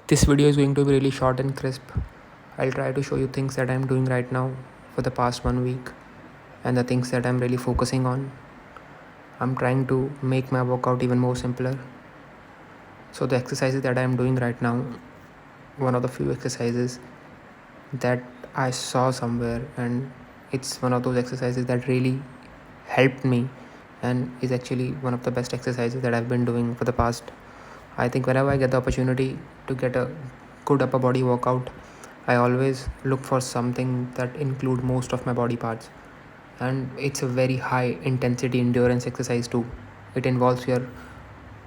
This video is going to be really short and crisp. I'll try to show you things that I'm doing right now for the past 1 week and the things that I'm really focusing on. I'm trying to make my workout even more simpler. So the exercises that I'm doing right now, one of the few exercises that I saw somewhere, and it's one of those exercises that really helped me and is actually one of the best exercises that I've been doing for the past. I think whenever I get the opportunity to get a good upper body workout, I always look for something that include most of my body parts, and it's a very high intensity endurance exercise too. It involves your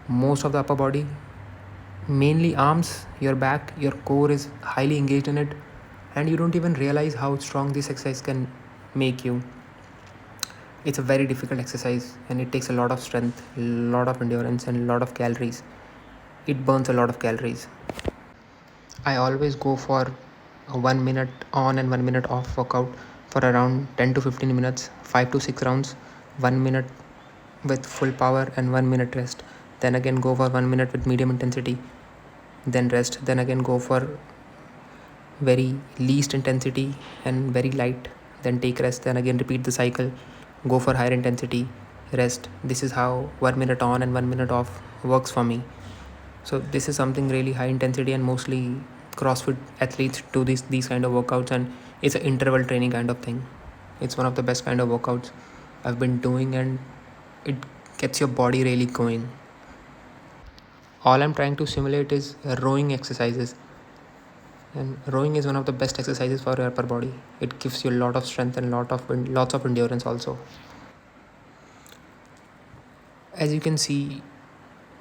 most of the upper body, mainly arms, your back, your core is highly engaged in it, and you don't even realize how strong this exercise can make you. It's a very difficult exercise and it takes a lot of strength, a lot of endurance, and a lot of calories. It burns a lot of calories. I always go for a 1 minute on and 1 minute off workout for around 10 to 15 minutes, 5 to 6 rounds, 1 minute with full power and 1 minute rest. Then again go for 1 minute with medium intensity, then rest. Then again go for very least intensity and very light, then take rest. Then again repeat the cycle, go for higher intensity, rest. This is how 1 minute on and 1 minute off works for me. So this is something really high intensity, and mostly CrossFit athletes do these kind of workouts, and it's an interval training kind of thing. It's one of the best kind of workouts I've been doing, and it gets your body really going. All I'm trying to simulate is rowing exercises, and rowing is one of the best exercises for your upper body. It gives you a lot of strength and lots of endurance also. As you can see,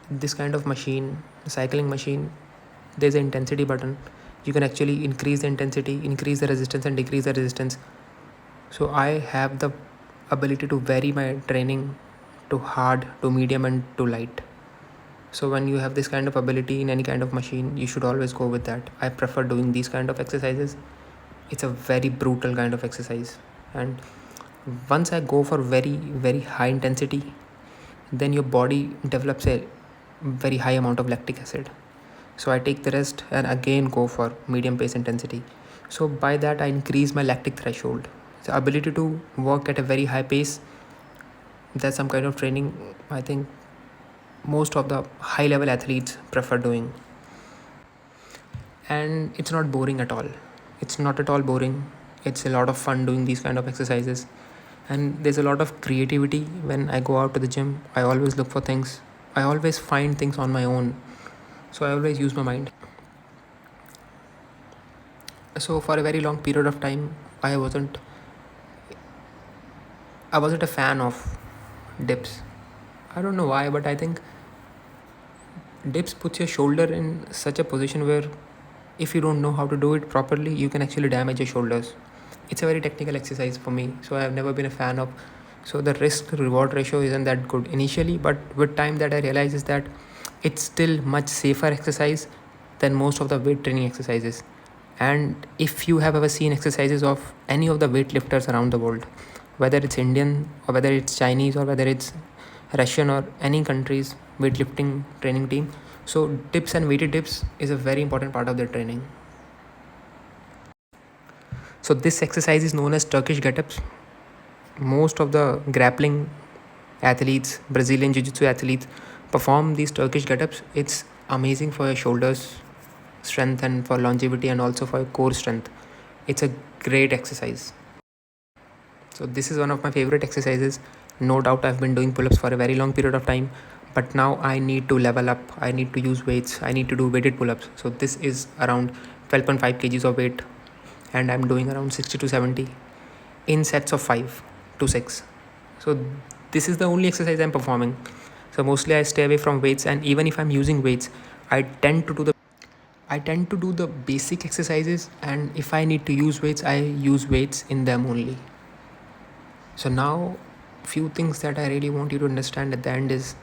this kind of machine, cycling machine, there's an intensity button. You can actually increase the intensity, increase the resistance, and decrease the resistance. So I have the ability to vary my training to hard, to medium, and to light. So when you have this kind of ability in any kind of machine, you should always go with that. I prefer doing these kind of exercises. It's a very brutal kind of exercise, and once I go for very high intensity, then your body develops a very high amount of lactic acid. So I take the rest and again go for medium pace intensity. So by that I increase my lactic threshold. The ability to work at a very high pace, that's some kind of training I think most of the high level athletes prefer doing. And it's not boring at all. It's not at all boring. It's a lot of fun doing these kind of exercises. And there's a lot of creativity when I go out to the gym. I always look for things. I always find things on my own. So I always use my mind. So for a very long period of time, I wasn't a fan of dips. I don't know why, but I think dips puts your shoulder in such a position where if you don't know how to do it properly, you can actually damage your shoulders. It's a very technical exercise for me, so I have never been a fan of. So the risk reward ratio isn't that good initially, but with time that I realize is that it's still much safer exercise than most of the weight training exercises. And if you have ever seen exercises of any of the weightlifters around the world, whether it's Indian or whether it's Chinese or whether it's Russian or any country's weightlifting training team, so dips and weighted dips is a very important part of their training. So this exercise is known as Turkish get-ups. Most of the grappling athletes, Brazilian jiu-jitsu athletes perform these Turkish get-ups. It's amazing for your shoulders strength and for longevity and also for your core strength. It's a great exercise. So this is one of my favorite exercises. No doubt I've been doing pull-ups for a very long period of time, but now I need to level up. I need to use weights. I need to do weighted pull-ups. So this is around 12.5 kgs of weight, and I'm doing around 60 to 70 in sets of 5 to 6. So this is the only exercise I'm performing. So mostly I stay away from weights, and even if I'm using weights, I tend to do the basic exercises, and if I need to use weights, I use weights in them only. So now few things that I really want you to understand at the end is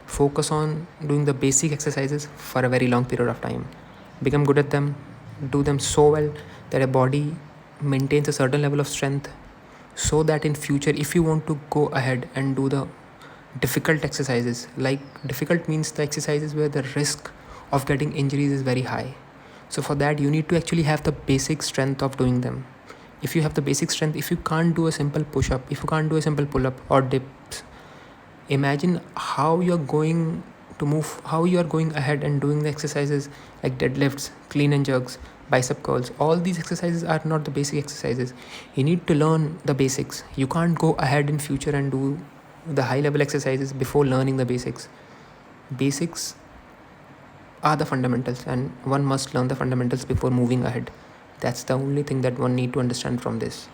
focus on doing the basic exercises for a very long period of time. Become good at them, do them so well that your body maintains a certain level of strength, so that in future if you want to go ahead and do the difficult exercises, like difficult means the exercises where the risk of getting injuries is very high, So for that, you need to actually have the basic strength of doing them. If you have the basic strength, if you can't do a simple push-up, if you can't do a simple pull-up or dips, imagine how you're going to move, how you are going ahead and doing the exercises like deadlifts, clean and jerks, bicep curls. All these exercises are not the basic exercises. You need to learn the basics. You can't go ahead in future and do the high level exercises before learning the basics. Basics are the fundamentals, and one must learn the fundamentals before moving ahead. That's the only thing that one need to understand from this.